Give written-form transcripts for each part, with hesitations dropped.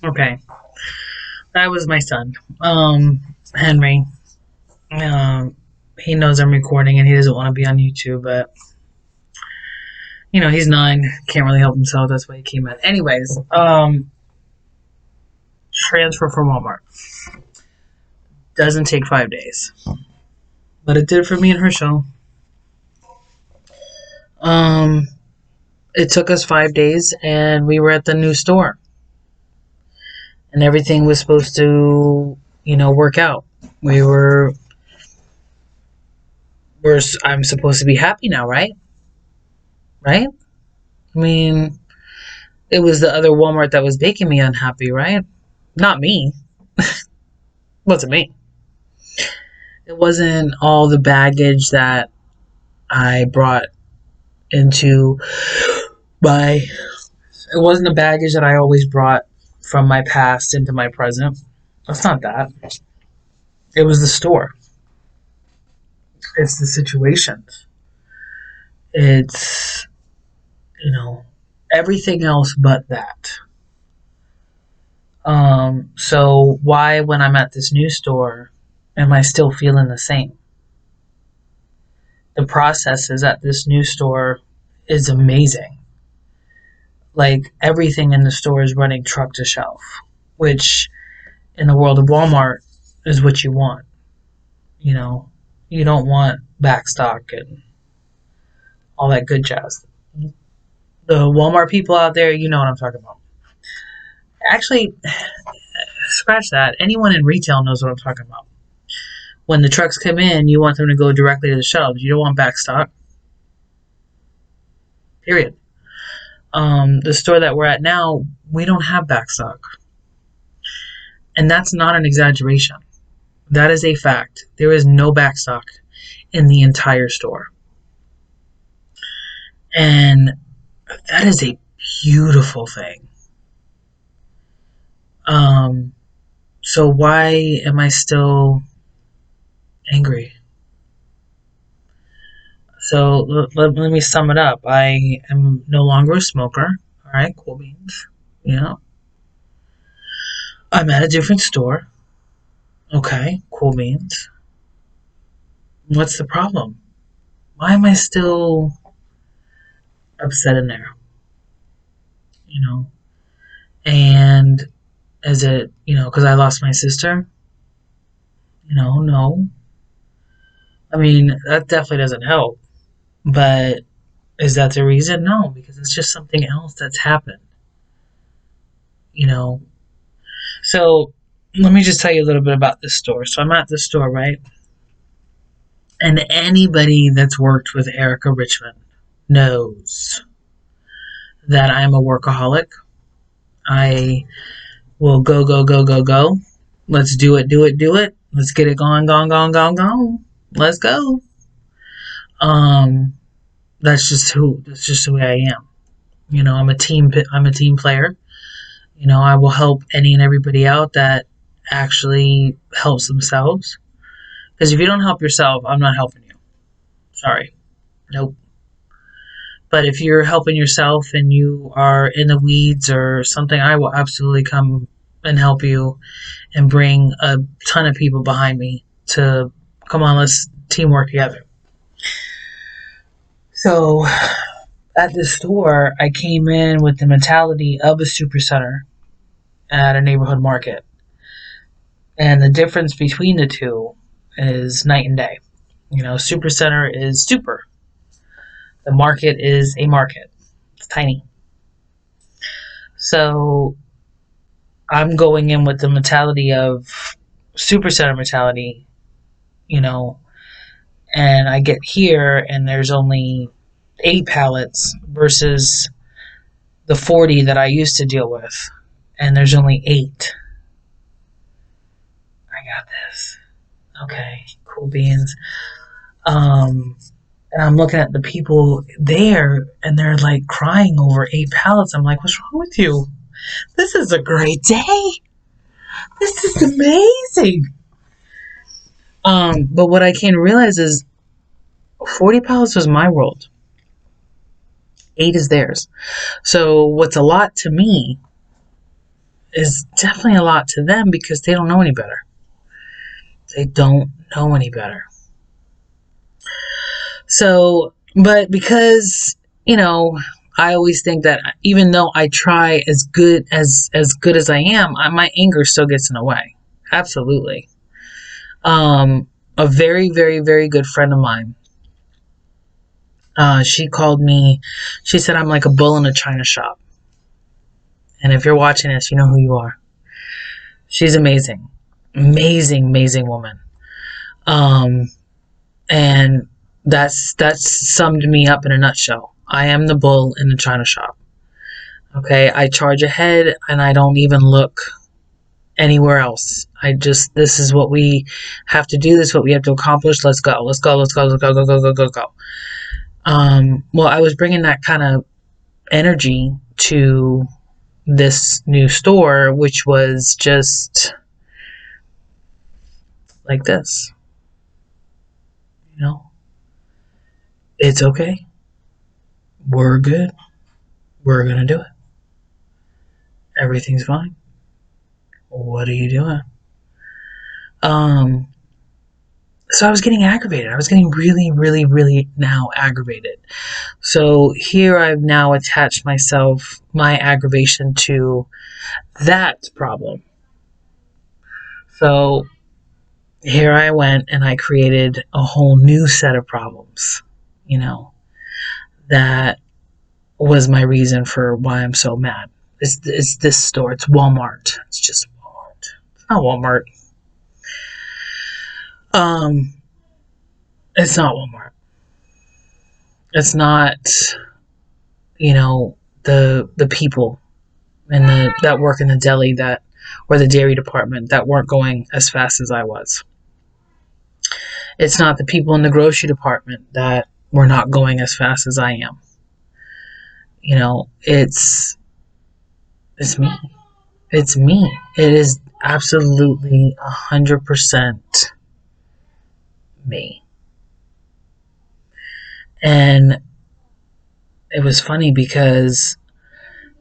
Okay, that was my son, Henry. He knows I'm recording and he doesn't want to be on YouTube, but he's 9, can't really help himself. That's why he came in. Anyways, transfer from Walmart doesn't take 5 days, but it did for me and Herschel. Um, it took us 5 days, and we were at the new store, and everything was supposed to, work out. We were, I'm supposed to be happy now, right? Right? I mean, it was the other Walmart that was making me unhappy, right? Not me. It wasn't me. It wasn't all the baggage that I brought into my. It wasn't the baggage that I always brought from my past into my present. That's not that. It was the store. It's the situations. It's, you know, everything else but that. So why, when I'm at this new store, am I still feeling the same? The processes at this new store is amazing. Like everything in the store is running truck to shelf, which in the world of Walmart is what you want. You know, you don't want back stock and all that good jazz. The Walmart people out there, you know what I'm talking about. Actually, scratch that. Anyone in retail knows what I'm talking about. When the trucks come in, you want them to go directly to the shelves. You don't want back stock. Period. The store that we're at now, we don't have back stock. And that's not an exaggeration. That is a fact. There is no back stock in the entire store. And that is a beautiful thing. So why am I still angry? So let me sum it up. I am no longer a smoker. All right, cool beans. I'm at a different store. Okay, cool beans. What's the problem? Why am I still upset in there? You know, and is it because I lost my sister? No. I mean, that definitely doesn't help. But is that the reason? No, because it's just something else that's happened. You know, so let me just tell you a little bit about this store. So I'm at this store, right? And anybody that's worked with Erica Richmond knows that I'm a workaholic. I will go, go, go, go, go. Let's do it, do it, do it. Let's get it going, going, going, going, going. Let's go. Um, that's just the way I am. I'm a team player. I will help any and everybody out that actually helps themselves. Because if you don't help yourself, I'm not helping you. Sorry. Nope. But if you're helping yourself and you are in the weeds or something, I will absolutely come and help you and bring a ton of people behind me to come on, let's teamwork together. So at the store, I came in with the mentality of a supercenter at a neighborhood market. And the difference between the two is night and day. Supercenter is super. The market is a market. It's tiny. So I'm going in with the mentality of supercenter mentality, you know, and I get here and there's only 8 pallets versus the 40 that I used to deal with, and there's only 8. I got this. Okay, cool beans. And I'm looking at the people there, and they're like crying over 8 pallets. I'm like, what's wrong with you? This is a great day. This is amazing. But what I can realize is 40 pallets was my world. 8 is theirs. So what's a lot to me is definitely a lot to them because they don't know any better. They don't know any better. So, but because, I always think that even though I try as good as I am, my anger still gets in the way. Absolutely. A very, very, very good friend of mine, she called me, she said I'm like a bull in a china shop. And if you're watching this, you know who you are. She's amazing. Amazing, amazing woman. Um, and that's summed me up in a nutshell. I am the bull in the china shop. Okay, I charge ahead and I don't even look anywhere else. This is what we have to do. This is what we have to accomplish. Let's go. Let's go. Let's go. Let's go. Go. Go. Go. Go. Go. Well, I was bringing that kind of energy to this new store, which was just like this. It's okay. We're good. We're gonna do it. Everything's fine. What are you doing? Um, so I was getting aggravated. I was getting really, really, really now aggravated. So here I've now attached my aggravation to that problem. So here I went and I created a whole new set of problems, that was my reason for why I'm so mad. It's this store. It's Walmart. It's just Walmart. It's not Walmart. Um, it's not Walmart. It's not, the people that work in the deli or the dairy department that weren't going as fast as I was. It's not the people in the grocery department that were not going as fast as I am. It's me. It's me. It is absolutely 100% me. And it was funny because,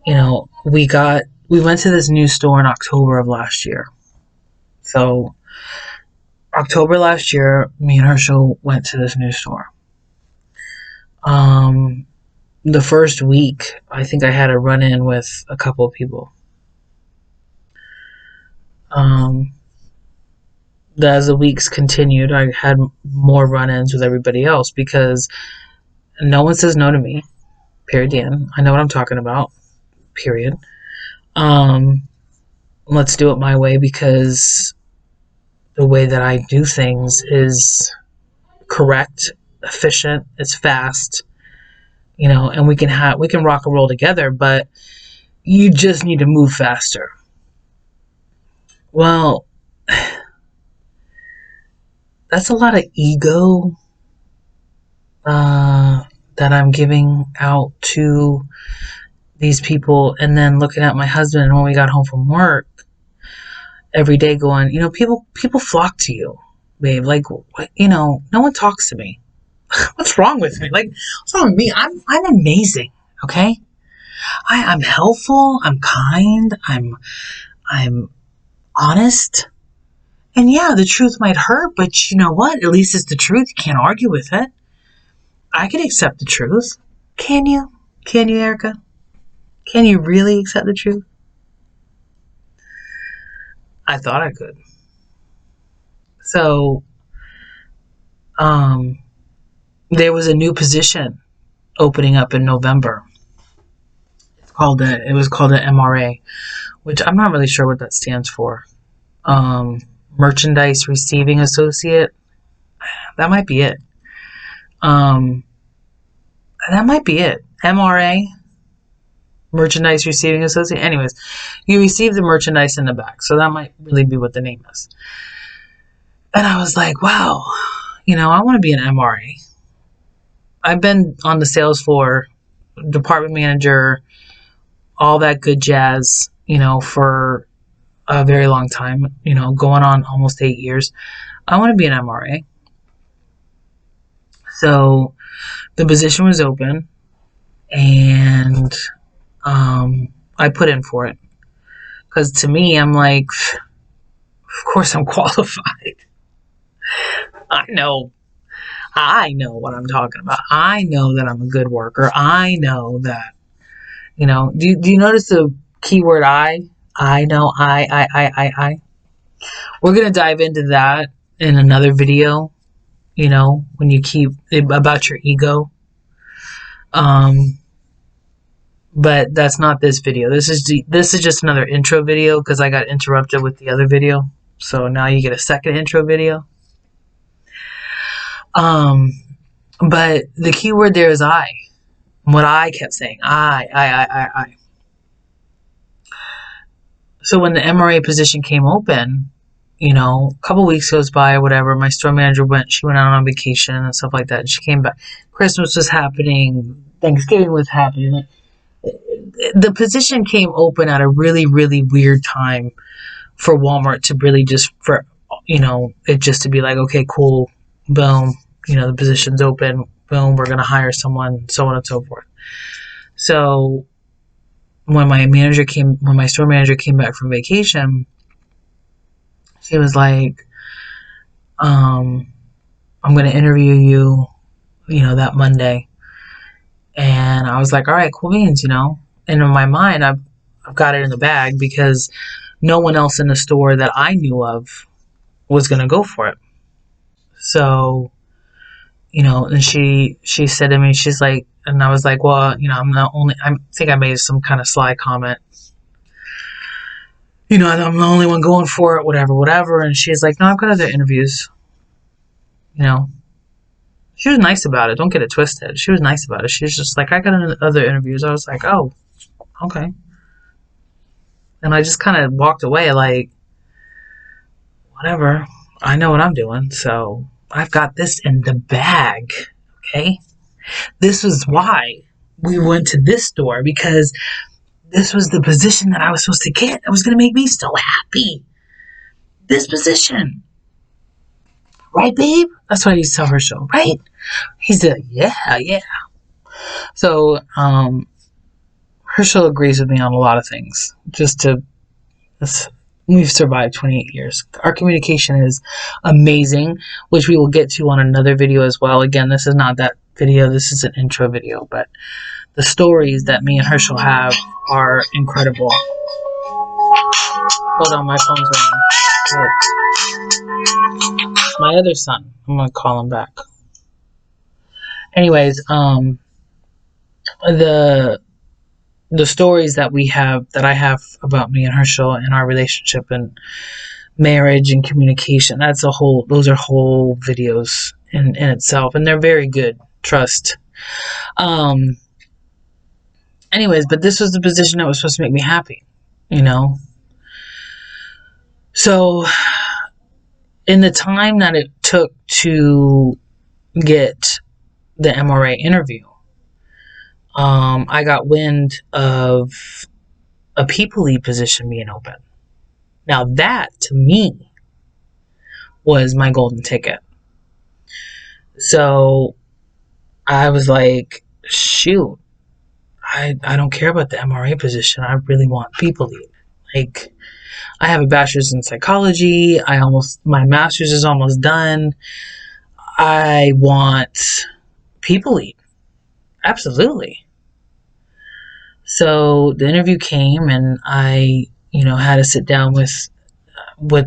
we went to this new store in October of last year. So October last year, me and Herschel went to this new store. The first week, I think I had a run-in with a couple of people. As the weeks continued, I had more run-ins with everybody else because no one says no to me. Period. Dan. I know what I'm talking about. Period. Let's do it my way because the way that I do things is correct, efficient, it's fast, and we can rock and roll together, but you just need to move faster. Well, that's a lot of ego that I'm giving out to these people, and then looking at my husband when we got home from work every day going, people flock to you, babe. Like, no one talks to me. What's wrong with me? Like, what's wrong with me? I'm amazing. Okay. I'm helpful. I'm kind. I'm honest. And yeah, the truth might hurt, but you know what? At least it's the truth. You can't argue with it. I can accept the truth. Can you? Can you, Erica? Can you really accept the truth? I thought I could. So, there was a new position opening up in November. It was called an MRA, which I'm not really sure what that stands for. Merchandise Receiving Associate. That might be it. That might be it. MRA, Merchandise Receiving Associate. Anyways, you receive the merchandise in the back, so that might really be what the name is. And I was like, wow, I want to be an MRA. I've been on the sales floor, department manager, all that good jazz, for a very long time, going on almost 8 years. I want to be an MRA. So the position was open, and I put in for it Because to me, I'm like, of course I'm qualified. I know. I know what I'm talking about. I know that I'm a good worker. I know that, do you notice the keyword I? I know, I. We're going to dive into that in another video, when you keep about your ego. But that's not this video. This is just another intro video because I got interrupted with the other video. So now you get a second intro video. But the key word there is I. What I kept saying, I. So when the MRA position came open, a couple weeks goes by or whatever, my store manager she went out on vacation and stuff like that. And she came back. Christmas was happening. Thanksgiving was happening. The position came open at a really, really weird time for Walmart to really it just to be like, okay, cool, boom, the position's open, boom, we're going to hire someone, so on and so forth. So when my store manager came back from vacation, she was like, I'm going to interview you, that Monday. And I was like, all right, cool beans, And in my mind, I've got it in the bag because no one else in the store that I knew of was going to go for it. So, and she said to me, she's like, and I was like, well, I think I made some kind of sly comment. I'm the only one going for it, whatever. And she's like, no, I've got other interviews. She was nice about it. Don't get it twisted. She was nice about it. She was just like, I got other interviews. I was like, oh, okay. And I just kind of walked away like, whatever. I know what I'm doing. So I've got this in the bag. Okay. This was why we went to this store, because this was the position that I was supposed to get. It was going to make me so happy. This position. Right, babe? That's what I used to tell her, show, right? He's like, yeah. So, Herschel agrees with me on a lot of things. We've survived 28 years. Our communication is amazing, which we will get to on another video as well. Again, this is not that video. This is an intro video, but the stories that me and Herschel have are incredible. Hold on, my phone's ringing. Oh. My other son. I'm going to call him back. Anyways, the stories that I have about me and Herschel and our relationship and marriage and communication, those are whole videos in itself, and they're very good. Trust. Anyways, but this was the position that was supposed to make me happy, So, in the time that it took to get the MRA interview, I got wind of a people lead position being open. Now that, to me, was my golden ticket. So I was like, shoot, I don't care about the MRA position. I really want people lead. Like, I have a bachelor's in psychology. My master's is almost done. I want people lead. Absolutely. So the interview came, and I, had to sit down with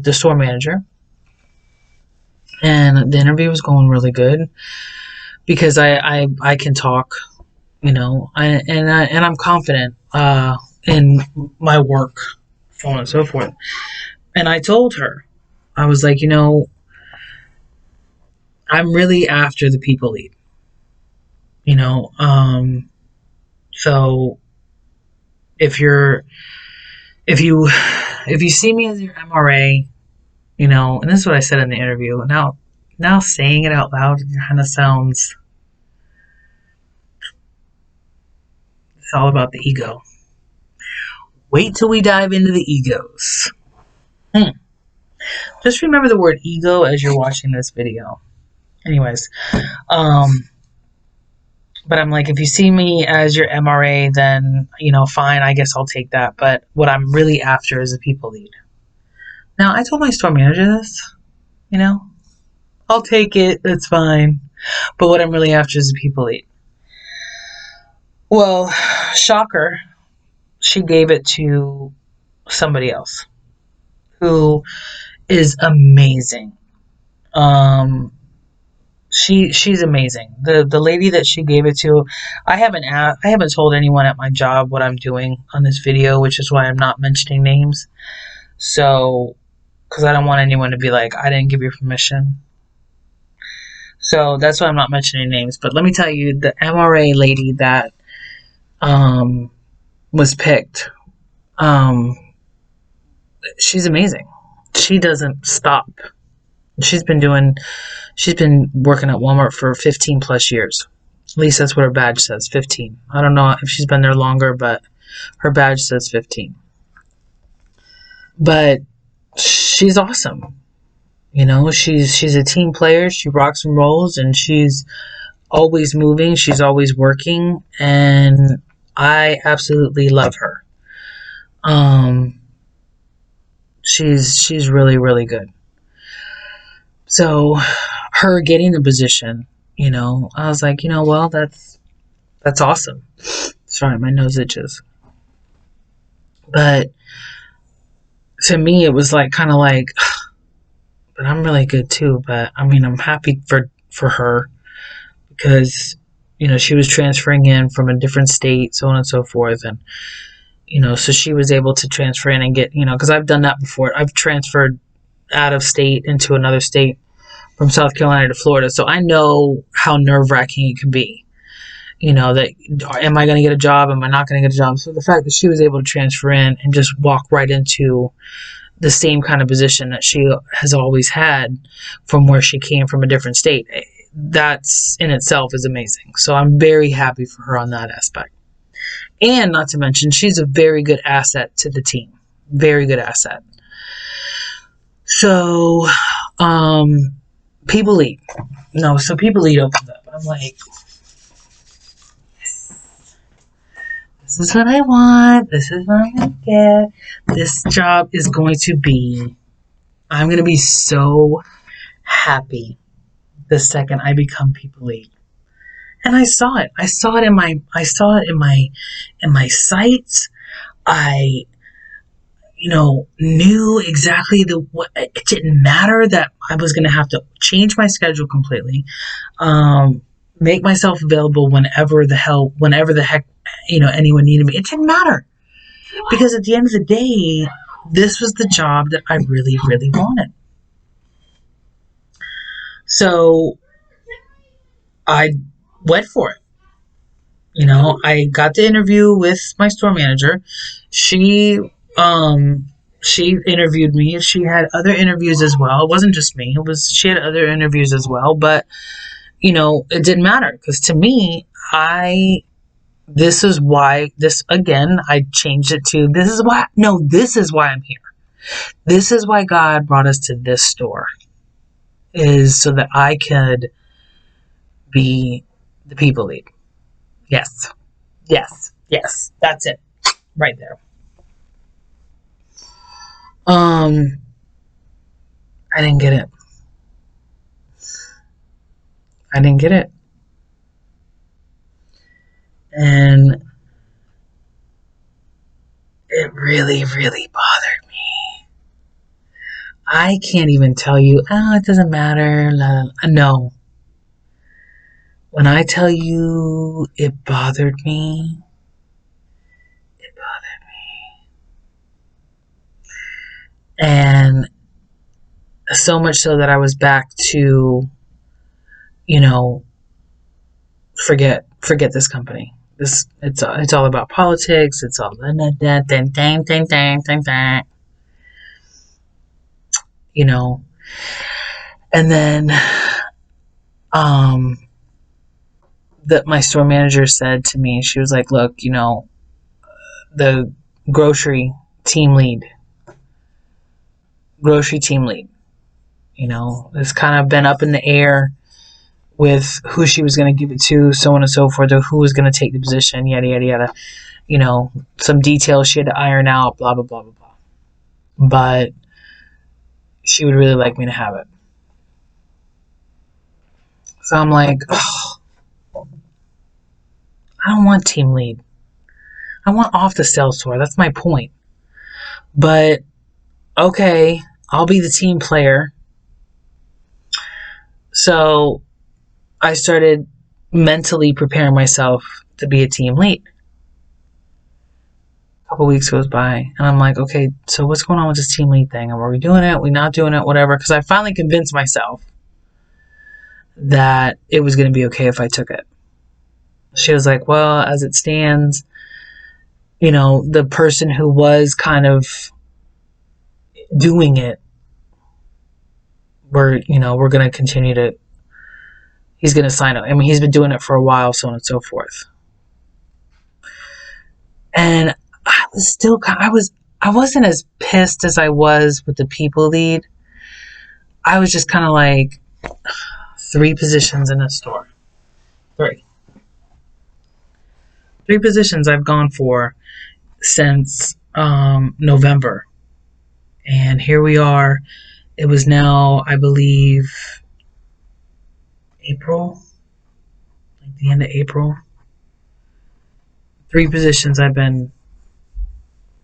the store manager. And the interview was going really good because I can talk, and I'm confident in my work, so on and so forth. And I told her, I was like, I'm really after the people lead, so if you see me as your MRA, and this is what I said in the interview. Now saying it out loud, it kind of sounds, it's all about the ego. Wait till we dive into the egos. Just remember the word ego as you're watching this video. Anyways, But I'm like, if you see me as your MRA, then, fine, I guess I'll take that. But what I'm really after is a people lead. Now, I told my store manager this, you know, I'll take it, it's fine. But what I'm really after is a people lead. Well, shocker, she gave it to somebody else who is amazing. She's amazing. The lady that she gave it to, I haven't told anyone at my job what I'm doing on this video, which is why I'm not mentioning names. So, because I don't want anyone to be like, I didn't give you permission. So that's why I'm not mentioning names. But let me tell you, the MRA lady that was picked, she's amazing. She doesn't stop. She's been working at Walmart for 15 plus years. At least that's what her badge says, 15. I don't know if she's been there longer, but her badge says 15. But she's awesome. She's a team player. She rocks and rolls, and she's always moving. She's always working, and I absolutely love her. She's really, really good. So her getting the position, I was like, well, that's awesome. Sorry, my nose itches. But to me, it was like kind of like, but I'm really good too. But I mean, I'm happy for her because, she was transferring in from a different state, so on and so forth. And, so she was able to transfer in and get, because I've done that before. I've transferred out of state into another state from South Carolina to Florida. So I know how nerve-wracking it can be. That am I going to get a job? Am I not going to get a job? So the fact that she was able to transfer in and just walk right into the same kind of position that she has always had from where she came from a different state, that's in itself is amazing. So I'm very happy for her on that aspect. And not to mention, she's a very good asset to the team. Very good asset. So, people lead. So people lead opens up. I'm like, this is what I want. This is what I'm going to get. This job is going to be, I'm going to be so happy the second I become people lead. And I saw it. I saw it in my sights. I, knew exactly it didn't matter that I was going to have to change my schedule completely. Make myself available whenever the heck, anyone needed me. It didn't matter. Because at the end of the day, this was the job that I really, really wanted. So I went for it. I got the interview with my store manager. She interviewed me. She had other interviews as well. It wasn't just me. She had other interviews as well. But, it didn't matter. Because to me, I changed it to, this is why I'm here. This is why God brought us to this store. Is so that I could be the people lead. Yes. That's it. Right there. I didn't get it. And it really, really bothered me. I can't even tell you, it doesn't matter. No. When I tell you it bothered me, and so much so that I was back to, forget this company. It's all about politics. It's all and then that my store manager said to me, she was like, look, the grocery team lead, it's kind of been up in the air with who she was going to give it to, so on and so forth, or who was going to take the position, yada, yada, yada. You know, some details she had to iron out, blah, blah, blah, blah, blah. But she would really like me to have it. So I'm like, oh, I don't want team lead. I want off the sales tour. That's my point. But, okay, I'll be the team player. So I started mentally preparing myself to be a team lead. A couple weeks goes by, and I'm like, okay, so what's going on with this team lead thing? Are we doing it? Are we not doing it? Whatever. Because I finally convinced myself that it was going to be okay if I took it. She was like, well, as it stands, you know, the person who was kind of doing it, we're going to continue to, he's going to sign up. I mean, he's been doing it for a while, so on and so forth. And I was still, I wasn't as pissed as I was with the people lead. I was just kind of like, 3 positions in a store. 3 positions I've gone for since November. And here we are. It was now, I believe, April. Like the end of April. 3 positions I've been,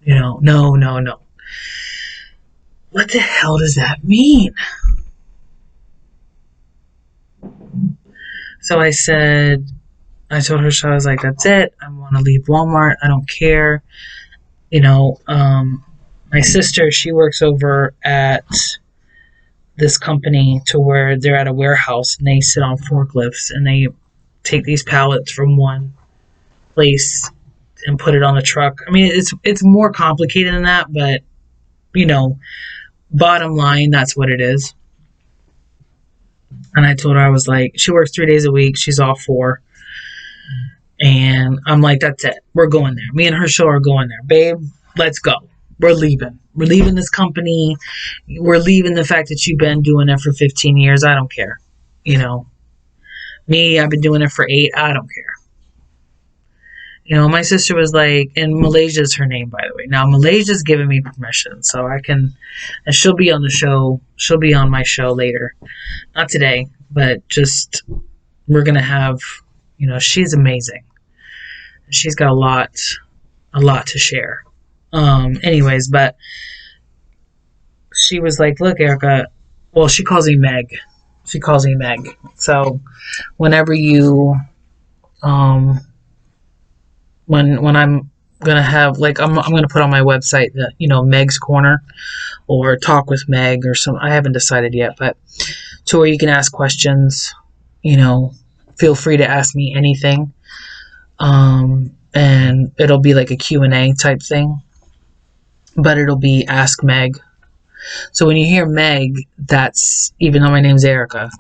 no. What the hell does that mean? So I told her, so I was like, that's it. I want to leave Walmart. I don't care. My sister, she works over at this company to where they're at a warehouse and they sit on forklifts and they take these pallets from one place and put it on the truck. I mean, it's more complicated than that, but bottom line, that's what it is. And I told her, I was like, she works 3 days a week. She's off 4. And I'm like, that's it. We're going there. Me and her show are going there. Babe, let's go. We're leaving. We're leaving this company. We're leaving the fact that you've been doing it for 15 years. I don't care. Me, I've been doing it for 8. I don't care. My sister was like, and Malaysia's her name, by the way. Now, Malaysia's given me permission, so I can, and she'll be on the show. She'll be on my show later. Not today, but just, we're going to have, she's amazing. She's got a lot to share. Anyways, but she was like, look, Erica, well, she calls me Meg. So whenever you, when I'm going to have, like, I'm going to put on my website that, Meg's Corner or Talk with Meg or some, I haven't decided yet, but to where you can ask questions, feel free to ask me anything. And it'll be like a Q&A type thing, but it'll be Ask Meg. So when you hear Meg, that's, even though my name's Erica,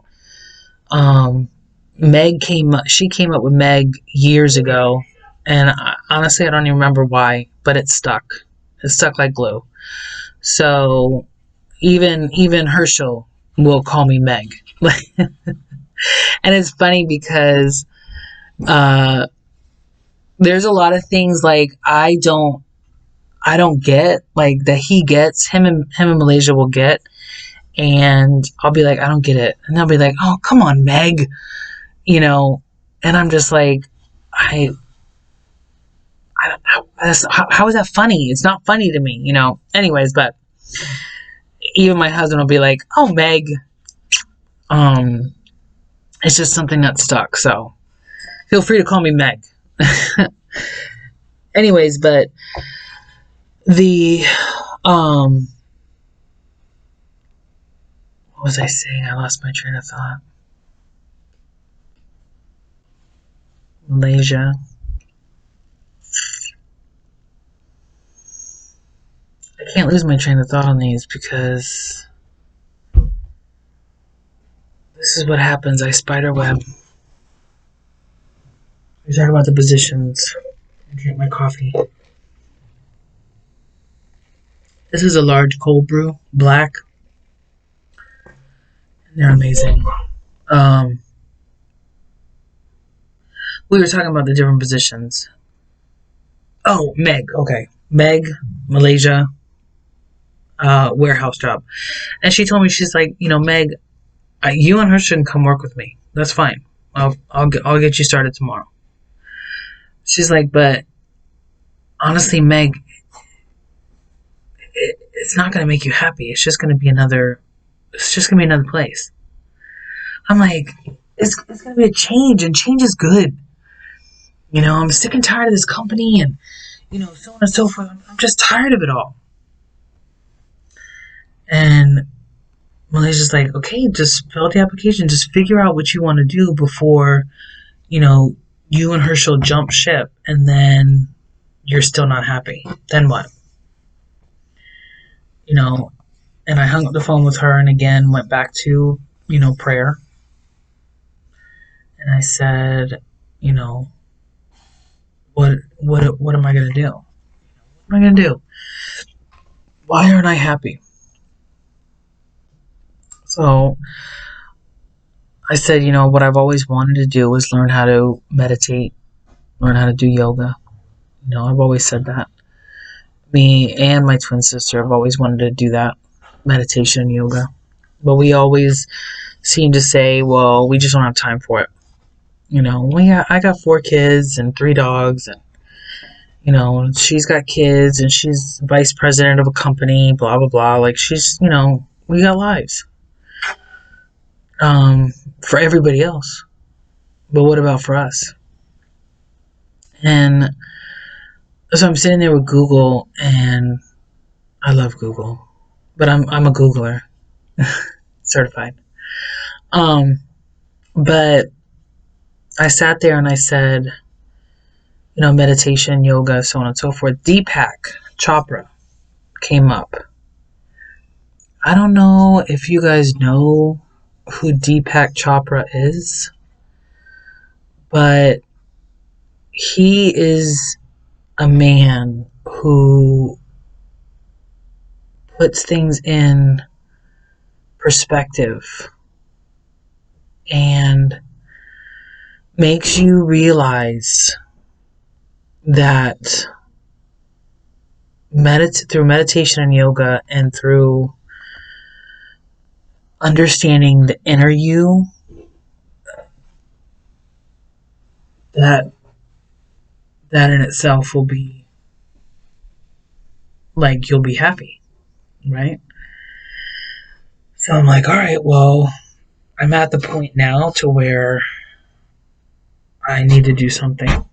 she came up with Meg years ago, and honestly, I don't even remember why, but it stuck. It stuck like glue. So even Herschel will call me Meg. And it's funny because there's a lot of things like I don't get, like, that he gets, him and Malaysia will get, and I'll be like, I don't get it, and they'll be like, oh, come on, Meg, and I'm just like, how is that funny? It's not funny to me, anyways. But even my husband will be like, oh, Meg, it's just something that stuck, so feel free to call me Meg. Anyways, but the what was I saying? I lost my train of thought. Malaysia. I can't lose my train of thought on these because this is what happens. I spiderweb. We talk about the positions. I drink my coffee. This is a large cold brew, black. And they're amazing. we were talking about the different positions. Oh, Meg. Okay. Meg, Malaysia, warehouse job. And she told me, she's like, Meg, you and her shouldn't come work with me. That's fine. I'll get you started tomorrow. She's like, but honestly, Meg, it's not going to make you happy. It's just going to be another place. I'm like, it's going to be a change, and change is good. I'm sick and tired of this company, and, so on and so forth. I'm just tired of it all. And Malaysia's like, okay, just fill out the application. Just figure out what you want to do before, you and Herschel jump ship, and then you're still not happy. Then what? And I hung up the phone with her and again went back to, prayer. And I said, what am I going to do? What am I going to do? Why aren't I happy? So I said, what I've always wanted to do is learn how to meditate, learn how to do yoga. I've always said that. Me and my twin sister have always wanted to do that, meditation and yoga. But we always seem to say, well, we just don't have time for it. I got 4 kids and 3 dogs, and, she's got kids and she's vice president of a company, blah, blah, blah. Like, she's, we got lives. For everybody else. But what about for us? And so I'm sitting there with Google, and I love Google, but I'm a Googler, certified. But I sat there and I said, meditation, yoga, so on and so forth. Deepak Chopra came up. I don't know if you guys know who Deepak Chopra is, but he is a man who puts things in perspective and makes you realize that through meditation and yoga and through understanding the inner you, that in itself will be like, you'll be happy, right? So I'm like, all right, well, I'm at the point now to where I need to do something.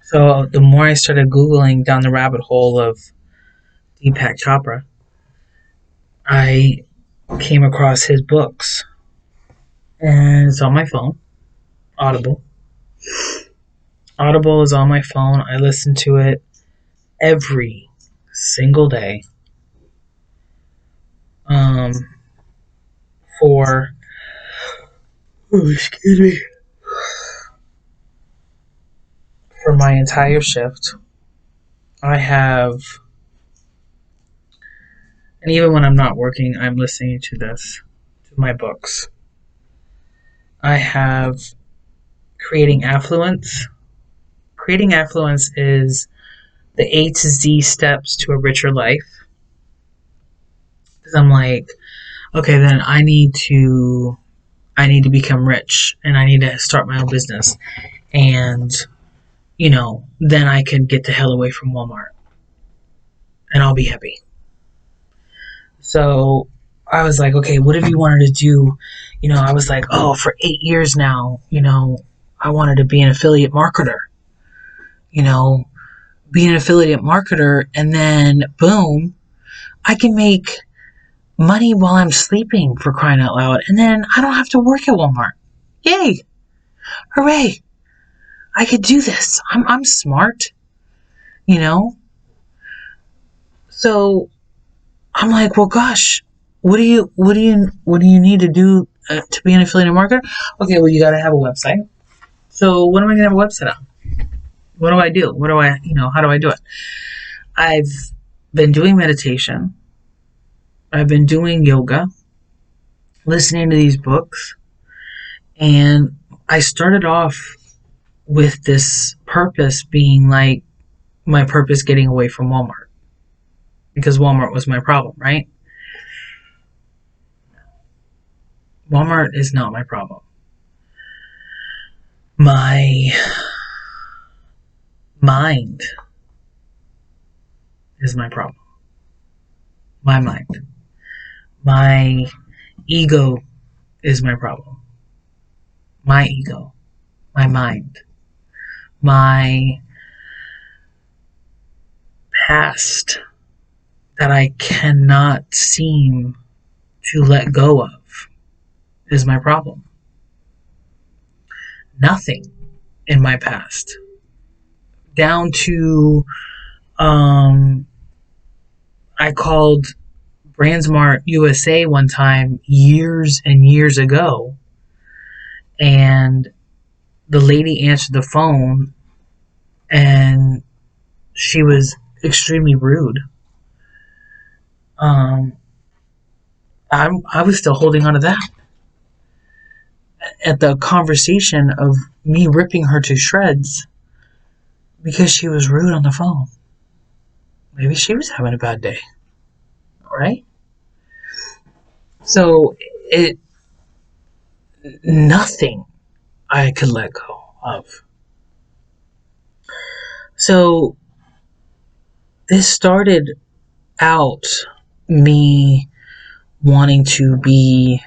So the more I started Googling down the rabbit hole of Deepak Chopra, I came across his books. And it's on my phone. Audible. Audible is on my phone. I listen to it every single day. For my entire shift, I have, and even when I'm not working, I'm listening to my books. I have Creating Affluence. Creating Affluence is the A to Z steps to a richer life. Because I'm like, okay, then I need to become rich, and I need to start my own business. And, then I can get the hell away from Walmart. And I'll be happy. So I was like, okay, what have you wanted to do? I was like, for 8 years now, I wanted to be an affiliate marketer. Be an affiliate marketer, and then boom, I can make money while I'm sleeping, for crying out loud. And then I don't have to work at Walmart. Yay! Hooray! I could do this. I'm smart. So I'm like, well, gosh, what do you need to do to be an affiliate marketer? Okay, well, you got to have a website. So what am I going to have a website on? What do I do? How do I do it? I've been doing meditation. I've been doing yoga, listening to these books, and I started off with this purpose being like my purpose getting away from Walmart because Walmart was my problem, right? Walmart is not my problem. My mind is my problem. My mind. My ego is my problem. My ego. My mind. My past that I cannot seem to let go of is my problem. Nothing in my past. Down to, I called Brandsmart USA one time years and years ago, and the lady answered the phone, and she was extremely rude. I was still holding on to that at the conversation of me ripping her to shreds because she was rude on the phone. Maybe she was having a bad day, right? So nothing I could let go of. So this started out me wanting to be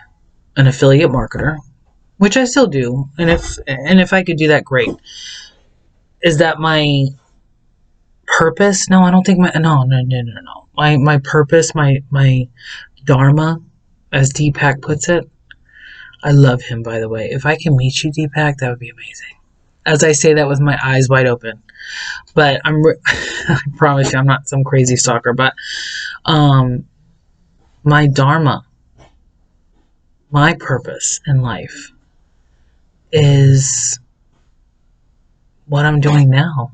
an affiliate marketer, which I still do, and if I could do that, great. Is that my purpose? No, I don't think no. My purpose, my dharma, as Deepak puts it. I love him, by the way. If I can meet you, Deepak, that would be amazing. As I say that with my eyes wide open, but I promise you, I'm not some crazy stalker. But my dharma, my purpose in life, is what I'm doing now.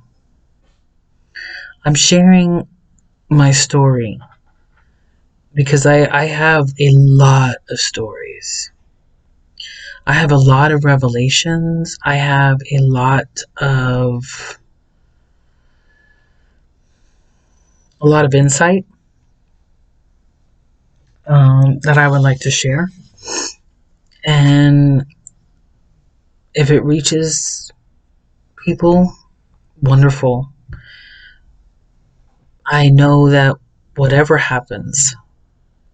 I'm sharing my story because I have a lot of stories. I have a lot of revelations. I have a lot of insight that I would like to share. And if it reaches people, wonderful. I know that whatever happens,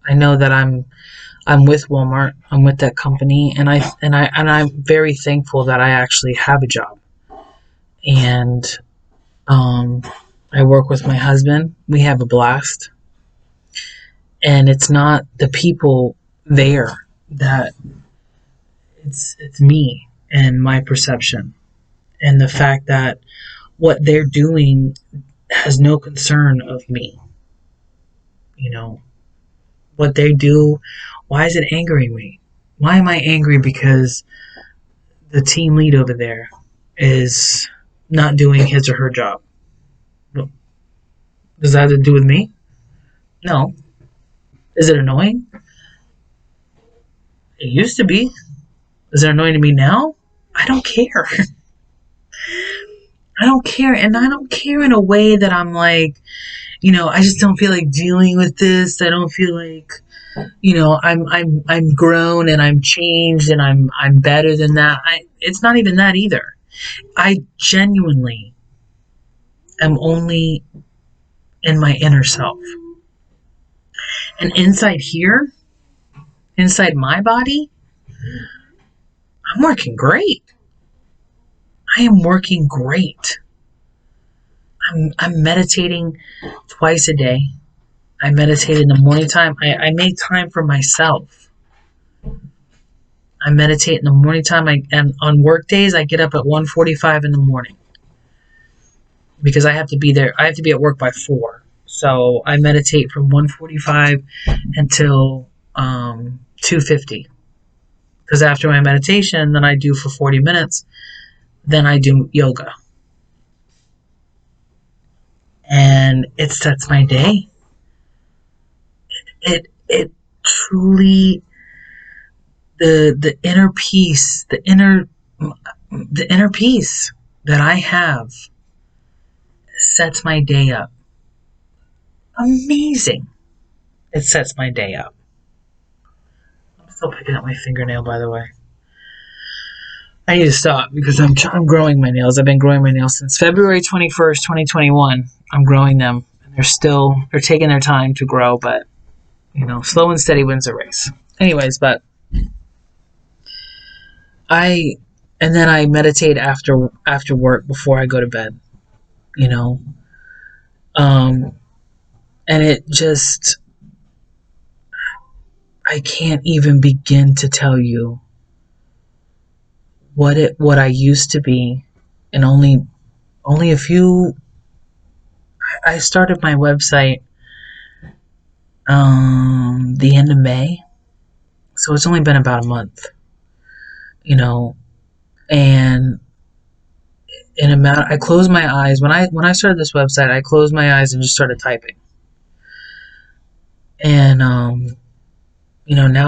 I know that I'm with Walmart. I'm with that company, and I'm very thankful that I actually have a job. And I work with my husband. We have a blast. And it's not the people there that it's me and my perception and the fact that what they're doing has no concern of me. You know, what they do, why is it angering me? Why am I angry because the team lead over there is not doing his or her job? Does that have to do with me? No. Is it annoying? It used to be. Is it annoying to me now? I don't care. I don't care. And I don't care in a way that I'm like, I just don't feel like dealing with this. I don't feel like, I'm grown and I'm changed and I'm better than that. It's not even that either. I genuinely am only in my inner self. And inside here, inside my body, I'm working great. I am working great. I'm meditating twice a day. I meditate in the morning time. I make time for myself. I meditate in the morning time. And on work days, I get up at 1:45 in the morning because I have to be there. I have to be at work by 4. So I meditate from 1:45 until 2:50. Because after my meditation, then I do for 40 minutes. Then I do yoga. And it sets my day. It truly, the inner peace, the inner The inner peace that I have sets my day up. Amazing. It sets my day up. I'm still picking up my fingernail, by the way. I need to stop because I'm growing my nails. I've been growing my nails since February 21st, 2021. I'm growing them. And they're taking their time to grow, but, slow and steady wins the race. Anyways, but and then I meditate after work before I go to bed, you know. And it just, I can't even begin to tell you what I used to be, and only a few. I started my website the end of May, so it's only been about a month, and I closed my eyes when I started this website. I closed my eyes and just started typing, and now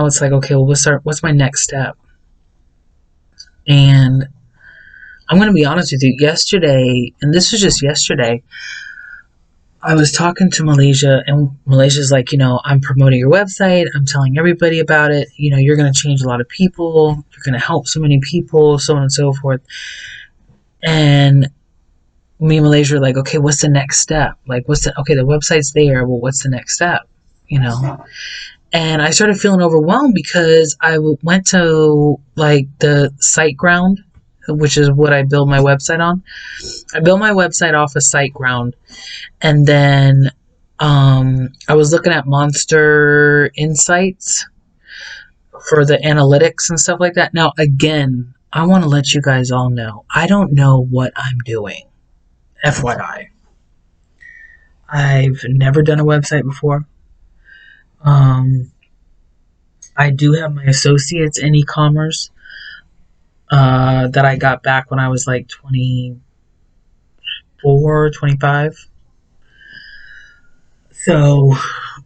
it's like, okay, well, what's my next step? And I'm going to be honest with you. Yesterday, and this was just yesterday, I was talking to Malaysia, and Malaysia's like, I'm promoting your website. I'm telling everybody about it. You're going to change a lot of people. You're going to help so many people, so on and so forth. And me and Malaysia are like, okay, what's the next step? Like, the website's there. Well, what's the next step? And I started feeling overwhelmed because I went to like the SiteGround, which is what I build my website on. I built my website off of SiteGround, and then I was looking at Monster Insights for the analytics and stuff like that. Now, again, I want to let you guys all know, I don't know what I'm doing. FYI. I've never done a website before. I do have my associates in e-commerce that I got back when I was like 24, 25. So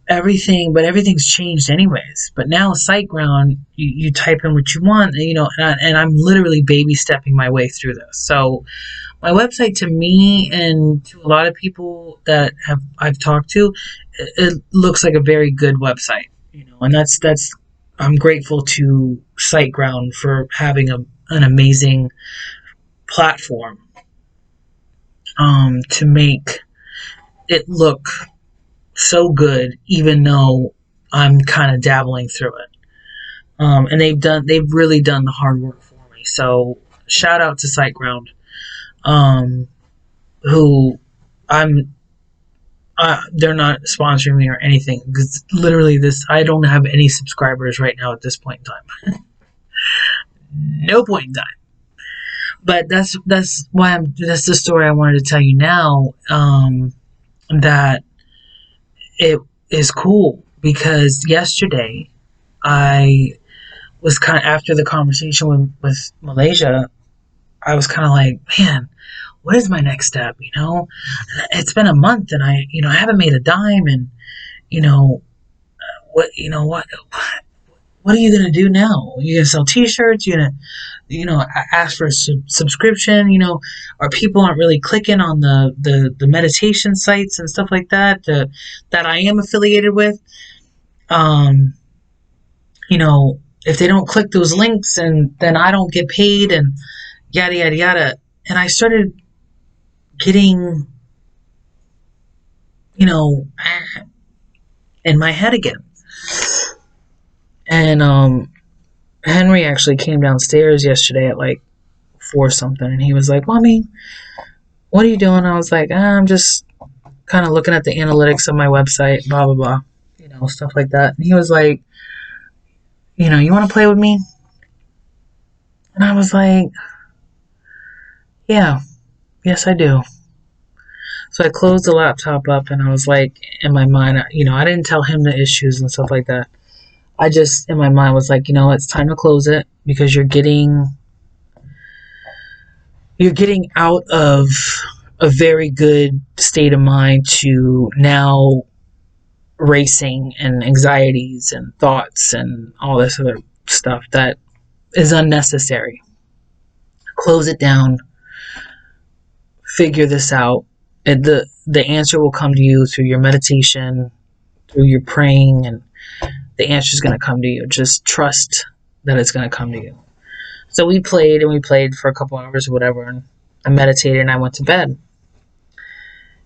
everything's changed anyways. But now SiteGround, you type in what you want, and I'm literally baby stepping my way through this. So my website, to me and to a lot of people that I've talked to, it looks like a very good website, and that's I'm grateful to SiteGround for having an amazing platform to make it look so good, even though I'm kind of dabbling through it. And they've really done the hard work for me. So shout out to SiteGround, who they're not sponsoring me or anything, because literally I don't have any subscribers right now at this point in time. No point in time. But that's that's the story I wanted to tell you now. That it is cool because yesterday I was kind of, after the conversation with Malaysia, I was kind of like, man, what is my next step? It's been a month and I haven't made a dime, and what are you going to do now? You going to sell t-shirts? You going to, ask for a subscription? Or people aren't really clicking on the meditation sites and stuff like that, that I am affiliated with. If they don't click those links, and then I don't get paid, and yada, yada, yada. And I started getting, in my head again. And Henry actually came downstairs yesterday at like 4 something, and he was like, "Mommy, what are you doing?" I was like, "I'm just kind of looking at the analytics of my website, blah blah blah, stuff like that." And he was like, "You want to play with me?" And I was like, "Yeah, yes I do." So I closed the laptop up, and I was like, in my mind, I didn't tell him the issues and stuff like that. I just, in my mind, was like, it's time to close it, because you're getting out of a very good state of mind to now racing and anxieties and thoughts and all this other stuff that is unnecessary. close it down, figure this out. The answer will come to you through your meditation, through your praying, and the answer is going to come to you. Just trust that it's going to come to you. So we played for a couple hours or whatever, and I meditated and I went to bed.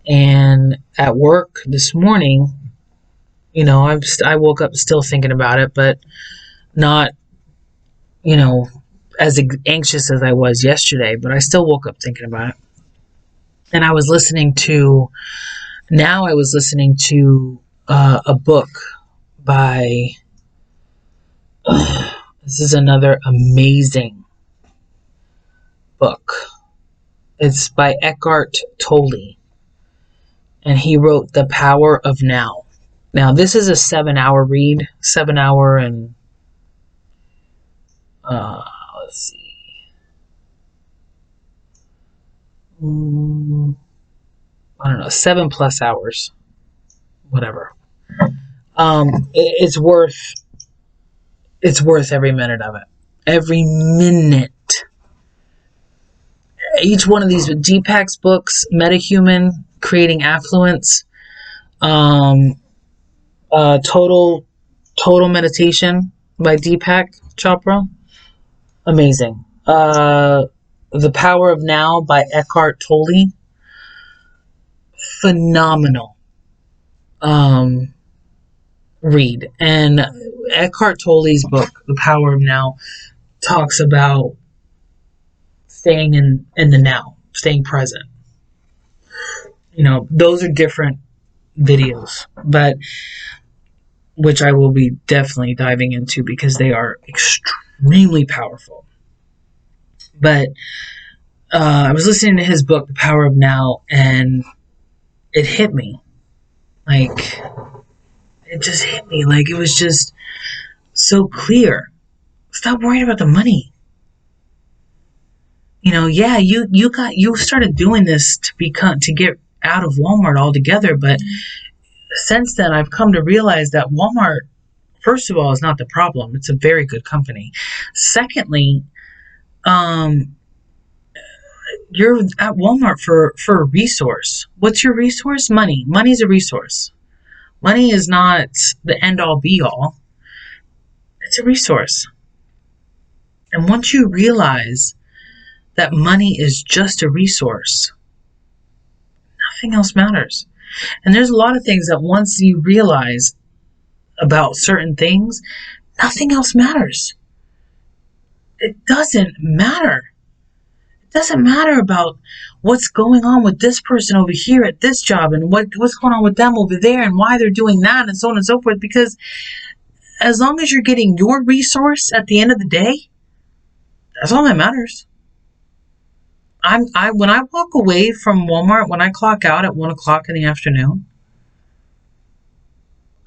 And at work this morning, I woke up still thinking about it, but not, as anxious as I was yesterday, but I still woke up thinking about it. And I was listening to a book by, this is another amazing book. It's by Eckhart Tolle, and he wrote The Power of Now. Now, this is a 7-hour read, 7-hour and, let's see. I don't know, 7+ hours, whatever. It's worth every minute of it. Every minute. Each one of these, Deepak's books, Metahuman, Creating Affluence, Total Meditation by Deepak Chopra, amazing. The Power of Now by Eckhart Tolle, phenomenal read. And Eckhart Tolle's book, The Power of Now, talks about staying in the now, staying present. Those are different videos, but which I will be definitely diving into because they are extremely powerful. But I was listening to his book, The Power of Now, and it hit me. Like, it just hit me. Like, it was just so clear. Stop worrying about the money. Yeah, you started doing this to get out of Walmart altogether, but since then I've come to realize that Walmart, first of all, is not the problem. It's a very good company. Secondly, you're at Walmart for a resource. What's your resource? Money. Money's a resource. Money is not the end-all be-all. It's a resource. And once you realize that money is just a resource, nothing else matters. And there's a lot of things that once you realize about certain things, nothing else matters. It doesn't matter. It doesn't matter about what's going on with this person over here at this job and what's going on with them over there and why they're doing that and so on and so forth, because as long as you're getting your resource at the end of the day, that's all that matters. When I walk away from Walmart, when I clock out at 1:00 in the afternoon,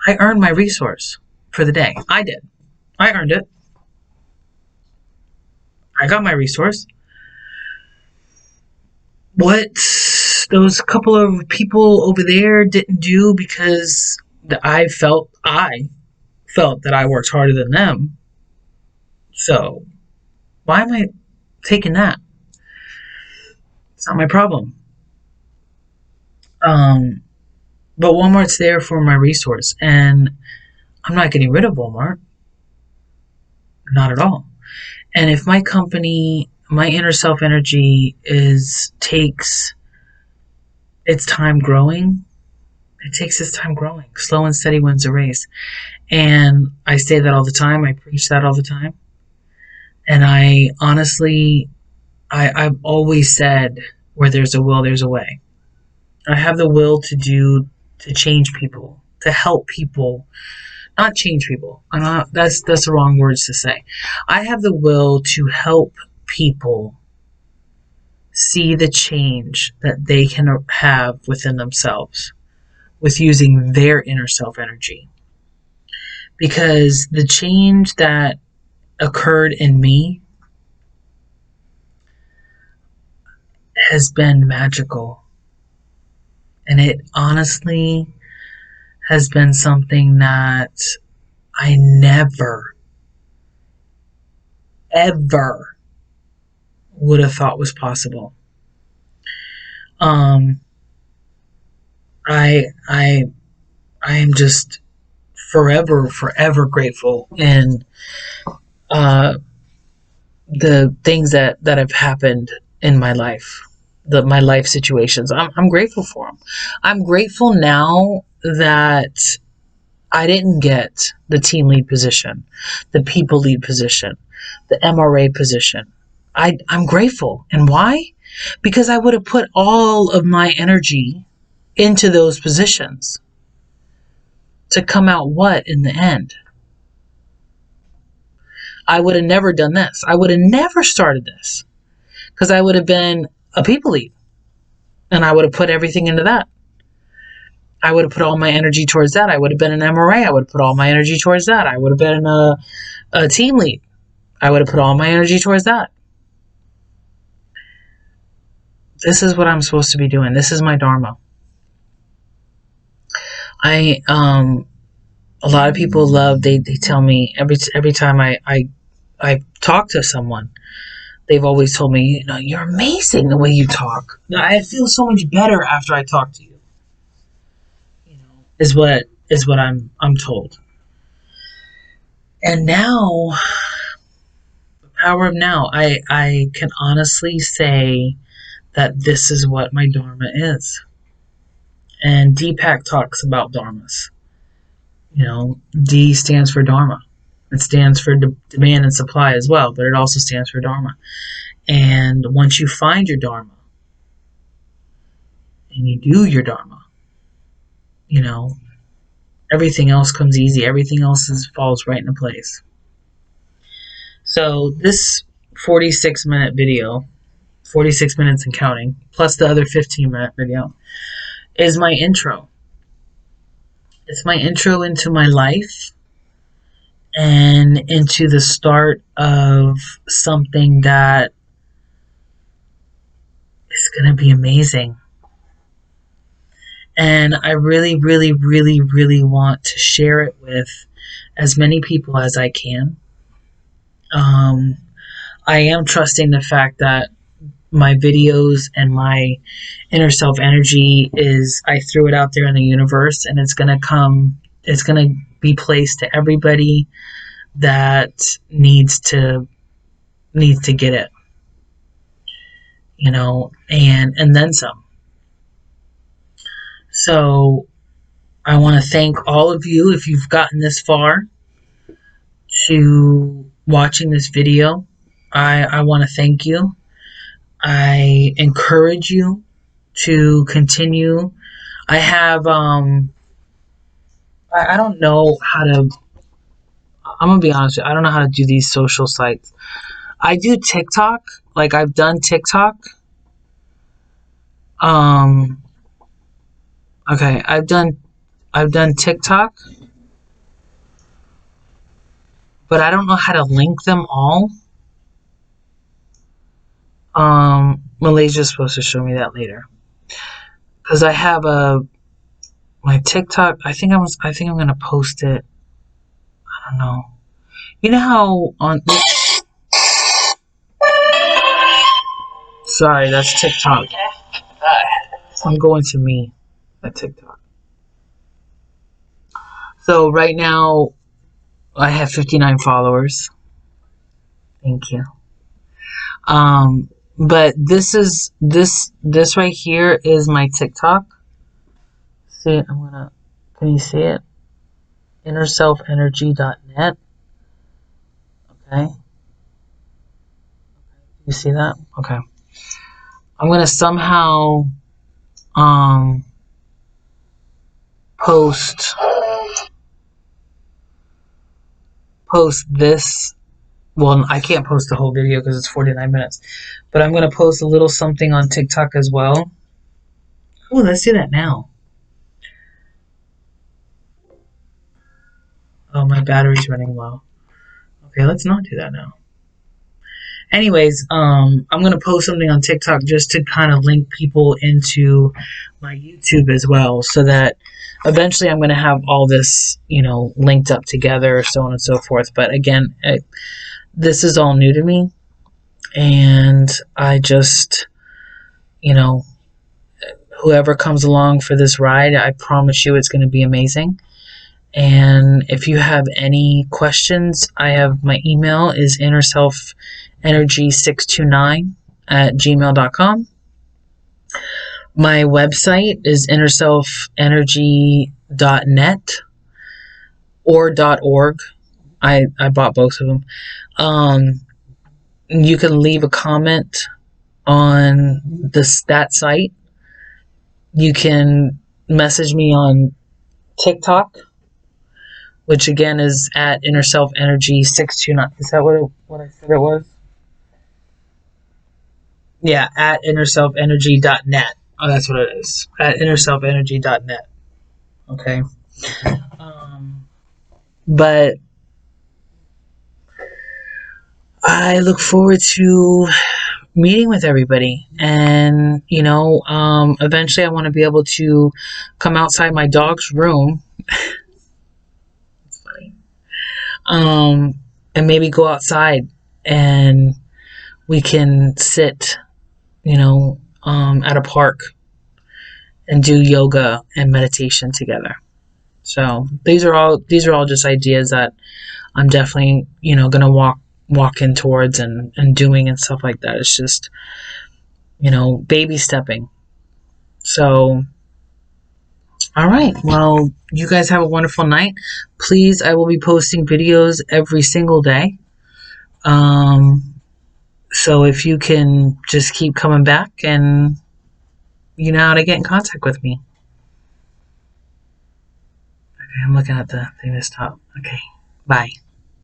I earned my resource for the day. I did. I earned it. I got my resource. What those couple of people over there didn't do because I felt that I worked harder than them. So why am I taking that? It's not my problem. But Walmart's there for my resource, and I'm not getting rid of Walmart. Not at all. And if my company, my inner self energy takes its time growing, it takes its time growing. Slow and steady wins the race. And I say that all the time. I preach that all the time. And I honestly, I've always said, where there's a will, there's a way. I have the will to change people, to help people, not change people. That's the wrong words to say. I have the will to help people see the change that they can have within themselves with using their inner self energy. Because the change that occurred in me has been magical. And it honestly has been something that I never, ever would have thought was possible. Um, I am just forever grateful, and uh, the things that have happened in my life, my life situations. I'm grateful for them. I'm grateful now that I didn't get the team lead position, the people lead position, the MRA position. I'm grateful. And why? Because I would have put all of my energy into those positions to come out what in the end? I would have never done this. I would have never started this because I would have been a people lead and I would have put everything into that. I would have put all my energy towards that. I would have been an MRA. I would have put all my energy towards that. I would have been a team lead. I would have put all my energy towards that. This is what I'm supposed to be doing. This is my dharma. A lot of people love, they tell me every time I talk to someone, they've always told me, you know, you're amazing the way you talk. I feel so much better after I talk to you. You know, is what I'm told. And now, the power of now, I can honestly say that this is what my dharma is. And Deepak talks about dharmas. You know, D stands for dharma. It stands for demand and supply as well, but it also stands for dharma. And once you find your dharma and you do your dharma, you know, everything else comes easy. Everything else falls right into place. So this 46-minute video, 46 minutes and counting, plus the other 15-minute video, is my intro. It's my intro into my life and into the start of something that is going to be amazing. And I really want to share it with as many people as I can. I am trusting the fact that my videos and my inner self energy is, I threw it out there in the universe and it's going to be placed to everybody that needs to get it, you know, and then some. So I want to thank all of you if you've gotten this far to watching this video. I want to thank you. I encourage you to continue. I have I don't know how to, I'm gonna be honest with you, I don't know how to do these social sites. I do TikTok, like I've done TikTok. Okay, I've done TikTok, but I don't know how to link them all. Malaysia's supposed to show me that later. Because I have my TikTok, I think I'm gonna post it. I don't know. You know how on sorry, that's TikTok. I'm going to me at TikTok. So right now I have 59 followers. Thank you. But this right here is my TikTok. See, can you see it? InnerSelfEnergy.net. Okay. You see that? Okay. I'm gonna somehow post this. Well, I can't post the whole video because it's 49 minutes. But I'm going to post a little something on TikTok as well. Oh, let's do that now. Oh, my battery's running low. Okay, let's not do that now. Anyways, I'm going to post something on TikTok just to kind of link people into my YouTube as well, so that eventually I'm going to have all this, you know, linked up together, so on and so forth. But again, this is all new to me. And I just, you know, whoever comes along for this ride, I promise you it's going to be amazing. And if you have any questions, I have my email is innerselfenergy629 at gmail.com. My website is innerselfenergy.net or .org. I bought both of them. You can leave a comment on that site. You can message me on TikTok, which again is at innerselfenergy629. Is that what I said it was? Yeah, at innerselfenergy.net. Oh, that's what it is. At innerselfenergy.net. Okay. But I look forward to meeting with everybody, and eventually I want to be able to come outside my dog's room. It's funny. And maybe go outside and we can sit, at a park and do yoga and meditation together. So these are all just ideas that I'm definitely, gonna walk in towards and doing and stuff like that. It's just, baby stepping. So all right. Well, you guys have a wonderful night. Please, I will be posting videos every single day. So if you can just keep coming back, and you know how to get in contact with me. Okay, I'm looking at the thing this top. Okay. Bye.